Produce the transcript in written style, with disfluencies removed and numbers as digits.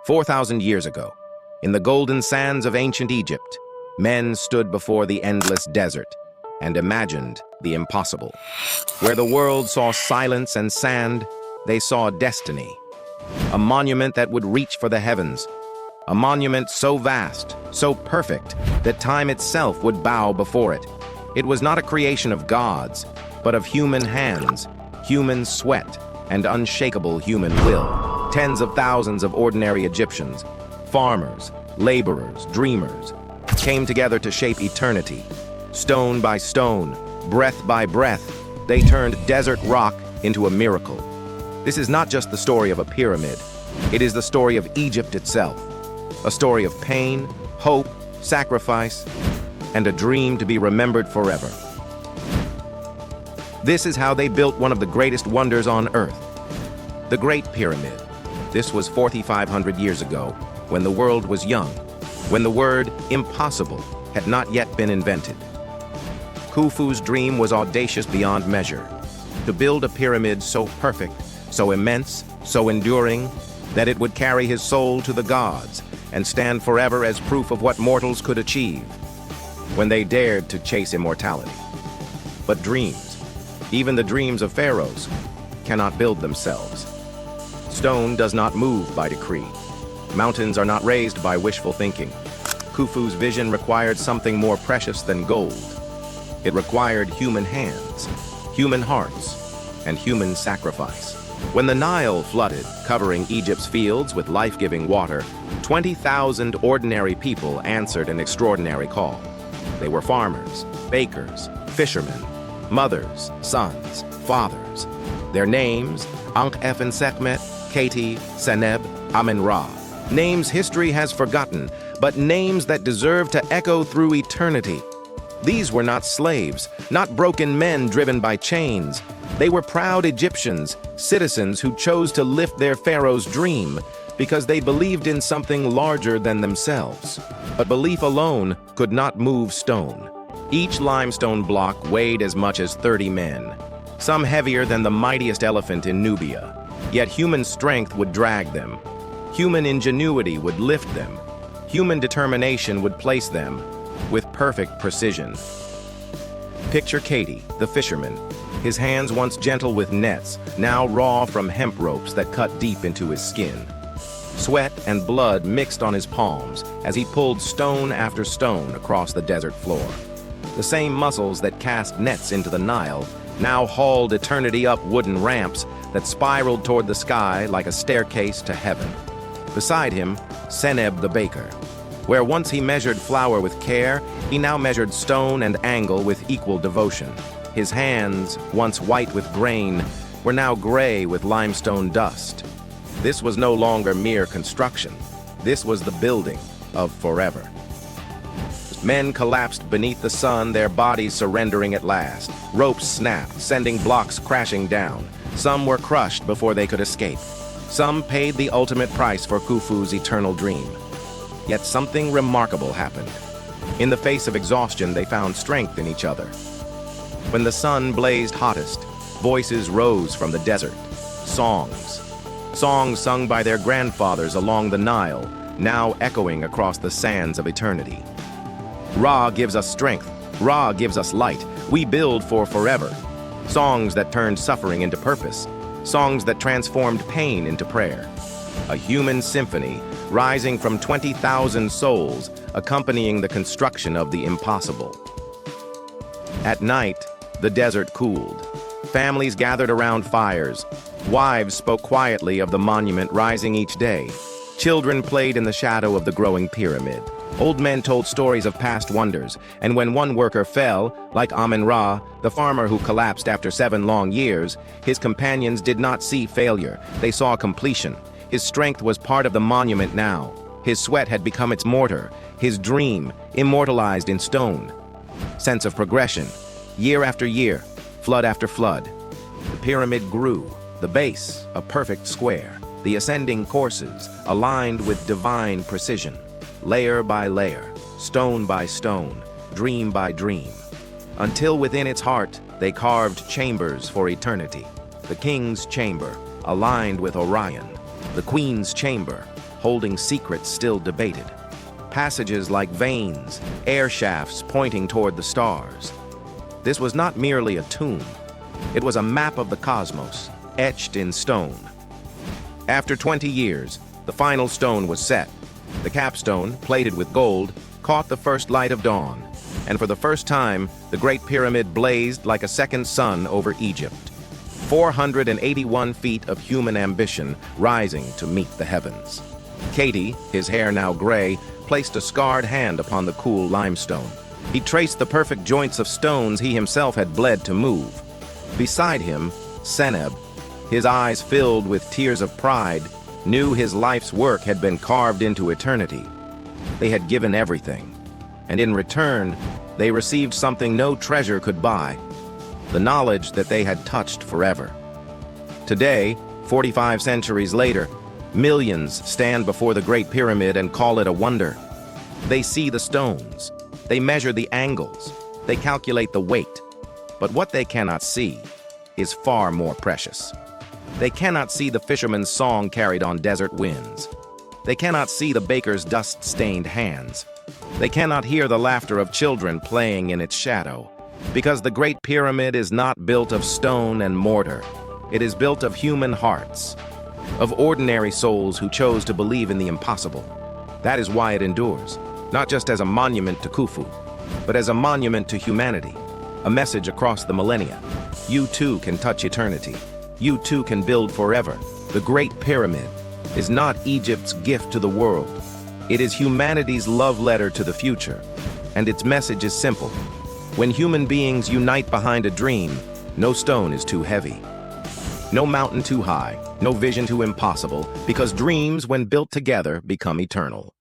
4,000 years ago, in the golden sands of ancient Egypt, men stood before the endless desert and imagined the impossible. Where the world saw silence and sand, they saw destiny. A monument that would reach for the heavens. A monument so vast, so perfect, that time itself would bow before it. It was not a creation of gods, but of human hands, human sweat, and unshakable human will. Tens of thousands of ordinary Egyptians, farmers, laborers, dreamers, came together to shape eternity. Stone by stone, breath by breath, they turned desert rock into a miracle. This is not just the story of a pyramid. It is the story of Egypt itself. A story of pain, hope, sacrifice, and a dream to be remembered forever. This is how they built one of the greatest wonders on earth, the Great Pyramid. This was 4,500 years ago, when the world was young, when the word impossible had not yet been invented. Khufu's dream was audacious beyond measure, to build a pyramid so perfect, so immense, so enduring, that it would carry his soul to the gods and stand forever as proof of what mortals could achieve when they dared to chase immortality. But dreams, even the dreams of pharaohs, cannot build themselves. Stone does not move by decree. Mountains are not raised by wishful thinking. Khufu's vision required something more precious than gold. It required human hands, human hearts, and human sacrifice. When the Nile flooded, covering Egypt's fields with life-giving water, 20,000 ordinary people answered an extraordinary call. They were farmers, bakers, fishermen, mothers, sons, fathers. Their names, Ankh-Efen Sekhmet, Katie, Seneb, Amen-Ra. Names history has forgotten, but names that deserve to echo through eternity. These were not slaves, not broken men driven by chains. They were proud Egyptians, citizens who chose to lift their pharaoh's dream because they believed in something larger than themselves. But belief alone could not move stone. Each limestone block weighed as much as 30 men, some heavier than the mightiest elephant in Nubia. Yet human strength would drag them. Human ingenuity would lift them. Human determination would place them with perfect precision. Picture Katie, the fisherman, his hands once gentle with nets, now raw from hemp ropes that cut deep into his skin. Sweat and blood mixed on his palms as he pulled stone after stone across the desert floor. The same muscles that cast nets into the Nile now hauled eternity up wooden ramps that spiraled toward the sky like a staircase to heaven. Beside him, Seneb the baker. Where once he measured flour with care, he now measured stone and angle with equal devotion. His hands, once white with grain, were now gray with limestone dust. This was no longer mere construction. This was the building of forever. Men collapsed beneath the sun, their bodies surrendering at last. Ropes snapped, sending blocks crashing down. Some were crushed before they could escape. Some paid the ultimate price for Khufu's eternal dream. Yet something remarkable happened. In the face of exhaustion, they found strength in each other. When the sun blazed hottest, voices rose from the desert. Songs sung by their grandfathers along the Nile, now echoing across the sands of eternity. Ra gives us strength. Ra gives us light. We build for forever. Songs that turned suffering into purpose. Songs that transformed pain into prayer. A human symphony rising from 20,000 souls, accompanying the construction of the impossible. At night, the desert cooled. Families gathered around fires. Wives spoke quietly of the monument rising each day. Children played in the shadow of the growing pyramid. Old men told stories of past wonders, and when one worker fell, like Amen-Ra, the farmer who collapsed after 7 long years, his companions did not see failure. They saw completion. His strength was part of the monument now. His sweat had become its mortar, his dream immortalized in stone. Sense of progression. Year after year, flood after flood. The pyramid grew, the base a perfect square, the ascending courses aligned with divine precision. Layer by layer, stone by stone, dream by dream, until within its heart they carved chambers for eternity. The king's chamber, aligned with Orion. The queen's chamber, holding secrets still debated. Passages like veins, air shafts pointing toward the stars. This was not merely a tomb. It was a map of the cosmos, etched in stone. After 20 years, the final stone was set. The capstone, plated with gold, caught the first light of dawn, and for the first time, the Great Pyramid blazed like a second sun over Egypt. 481 feet of human ambition rising to meet the heavens. Katie, his hair now gray, placed a scarred hand upon the cool limestone. He traced the perfect joints of stones he himself had bled to move. Beside him, Seneb, his eyes filled with tears of pride, knew his life's work had been carved into eternity. They had given everything, and in return, they received something no treasure could buy: the knowledge that they had touched forever. Today, 45 centuries later, millions stand before the Great Pyramid and call it a wonder. They see the stones, they measure the angles, they calculate the weight. But what they cannot see is far more precious. They cannot see the fisherman's song carried on desert winds. They cannot see the baker's dust-stained hands. They cannot hear the laughter of children playing in its shadow. Because the Great Pyramid is not built of stone and mortar. It is built of human hearts, of ordinary souls who chose to believe in the impossible. That is why it endures, not just as a monument to Khufu, but as a monument to humanity, a message across the millennia. You too can touch eternity. You too can build forever. The Great Pyramid is not Egypt's gift to the world. It is humanity's love letter to the future. And its message is simple. When human beings unite behind a dream, no stone is too heavy. No mountain too high, no vision too impossible, because dreams, when built together, become eternal.